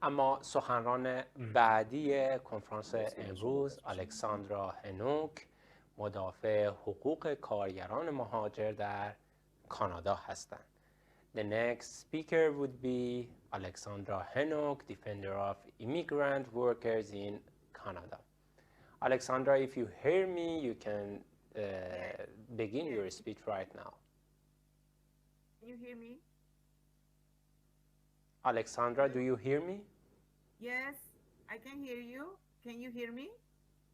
اما سخنران بعدی کنفرانس امروز الکساندرا هنوک، مدافع حقوق کارگران مهاجر در کانادا هستند. The next speaker would be Alexandra Hannock, defender of immigrant workers in Canada. Alexandra, if you hear me, you can begin your speech right now. Can you hear me? Alexandra, do you hear me? Yes, I can hear you. Can you hear me?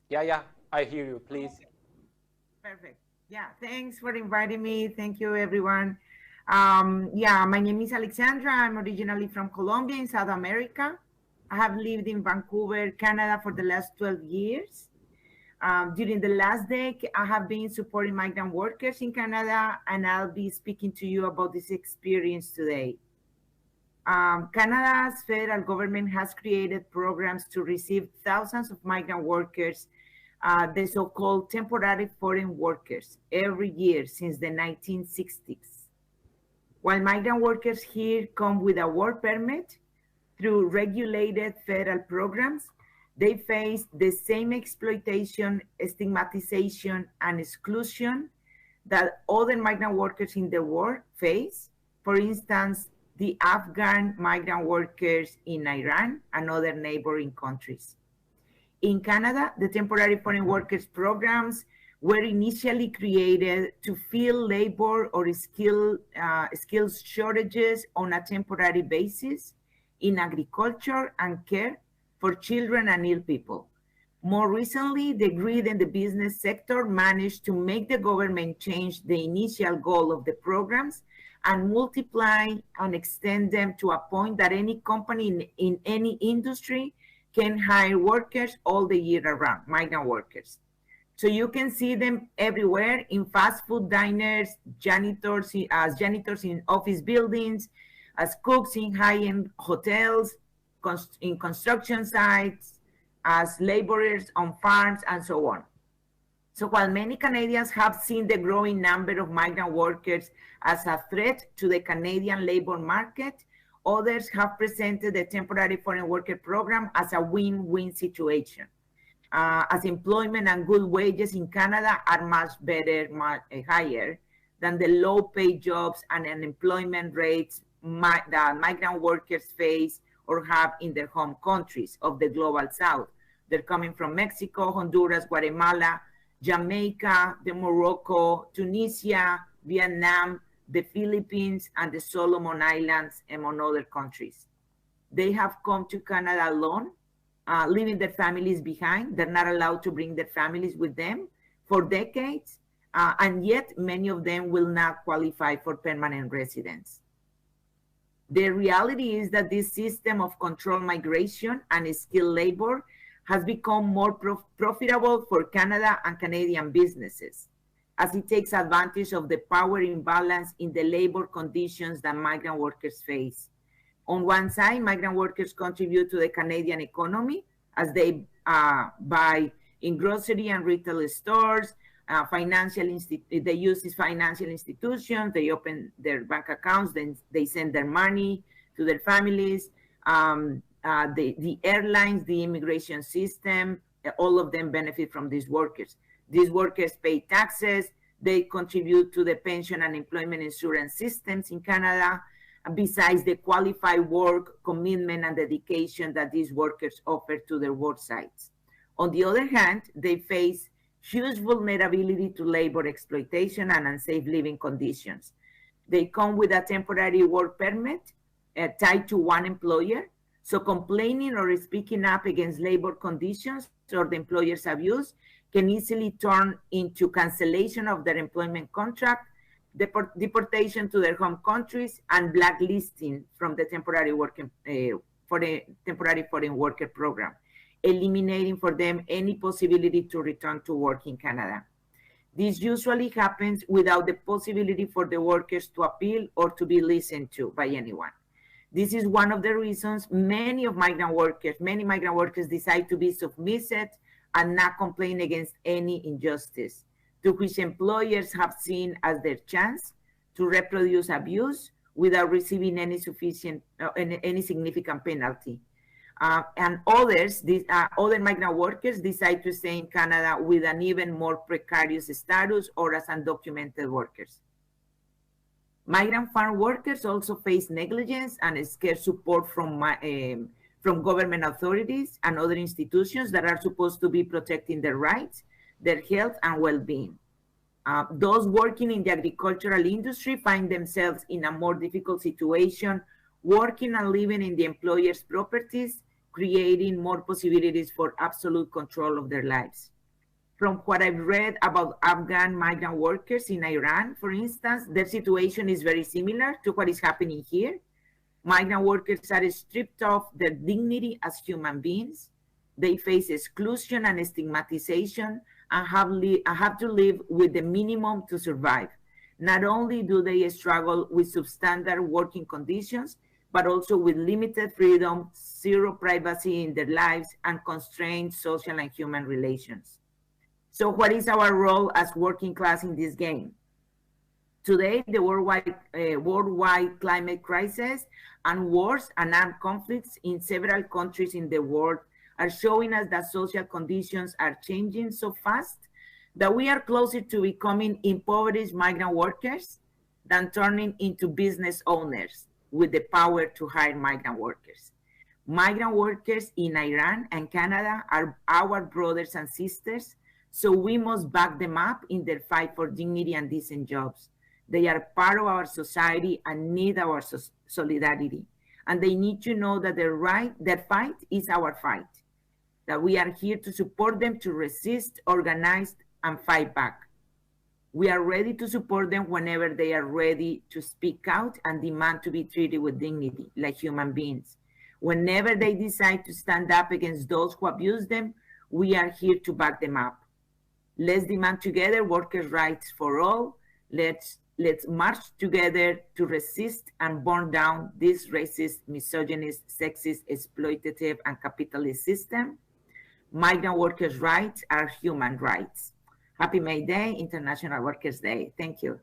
Yeah, I hear you, please. Okay. Perfect. Yeah, thanks for inviting me. Thank you, everyone. My name is Alexandra. I'm originally from Colombia in South America. I have lived in Vancouver, Canada for the last 12 years. During the last decade, I have been supporting migrant workers in Canada, and I'll be speaking to you about this experience today. Canada's federal government has created programs to receive thousands of migrant workers, the so-called temporary foreign workers, every year since the 1960s. While migrant workers here come with a work permit through regulated federal programs, they face the same exploitation, stigmatization, and exclusion that other migrant workers in the world face. For instance, the Afghan migrant workers in Iran and other neighboring countries. In Canada, the temporary foreign workers programs were initially created to fill labor or skills shortages on a temporary basis in agriculture and care for children and ill people. More recently, the grid and the business sector managed to make the government change the initial goal of the programs and multiply and extend them to a point that any company in any industry can hire workers all the year around, migrant workers. So you can see them everywhere in fast food diners, as janitors in office buildings, as cooks in high-end hotels, in construction sites, as laborers on farms, and so on. So while many Canadians have seen the growing number of migrant workers as a threat to the Canadian labor market, others have presented the temporary foreign worker program as a win-win situation, as employment and good wages in Canada are much better, higher than the low-paid jobs and unemployment rates that migrant workers face or have in their home countries of the global south. They're coming from Mexico, Honduras, Guatemala, Jamaica, Morocco, Tunisia, Vietnam, the Philippines, and the Solomon Islands, among other countries. They have come to Canada alone, leaving their families behind. They're not allowed to bring their families with them for decades, and yet many of them will not qualify for permanent residence. The reality is that this system of controlled migration and skilled labor has become more profitable for Canada and Canadian businesses, as it takes advantage of the power imbalance in the labor conditions that migrant workers face. On one side, migrant workers contribute to the Canadian economy as they buy in grocery and retail stores, they use financial institutions, they open their bank accounts, then they send their money to their families. The airlines, the immigration system, all of them benefit from these workers. These workers pay taxes, they contribute to the pension and employment insurance systems in Canada, besides the qualified work, commitment, and dedication that these workers offer to their work sites. On the other hand, they face huge vulnerability to labor exploitation and unsafe living conditions. They come with a temporary work permit tied to one employer, so complaining or speaking up against labor conditions or the employer's abuse can easily turn into cancellation of their employment contract, deportation to their home countries, and blacklisting from the temporary foreign worker program, eliminating for them any possibility to return to work in Canada. This usually happens without the possibility for the workers to appeal or to be listened to by anyone. This is one of the reasons many migrant workers decide to be submissive and not complain against any injustice, to which employers have seen as their chance to reproduce abuse without receiving any significant penalty. And others, other migrant workers decide to stay in Canada with an even more precarious status or as undocumented workers. Migrant farm workers also face negligence and scarce support from government authorities and other institutions that are supposed to be protecting their rights, their health, and well-being. Those working in the agricultural industry find themselves in a more difficult situation, working and living in the employer's properties, creating more possibilities for absolute control of their lives. From what I've read about Afghan migrant workers in Iran, for instance, their situation is very similar to what is happening here. Migrant workers are stripped of their dignity as human beings. They face exclusion and stigmatization and have to live with the minimum to survive. Not only do they struggle with substandard working conditions, but also with limited freedom, zero privacy in their lives, and constrained social and human relations. So what is our role as working class in this game? Today, the worldwide climate crisis and wars and armed conflicts in several countries in the world are showing us that social conditions are changing so fast that we are closer to becoming impoverished migrant workers than turning into business owners with the power to hire migrant workers. Migrant workers in Iran and Canada are our brothers and sisters, so we must back them up in their fight for dignity and decent jobs. They are part of our society and need our solidarity. And they need to know that their fight is our fight, that we are here to support them to resist, organize, and fight back. We are ready to support them whenever they are ready to speak out and demand to be treated with dignity like human beings. Whenever they decide to stand up against those who abuse them, we are here to back them up. Let's demand together workers' rights for all. Let's march together to resist and burn down this racist, misogynist, sexist, exploitative, and capitalist system. Migrant workers' rights are human rights. Happy May Day, International Workers' Day. Thank you.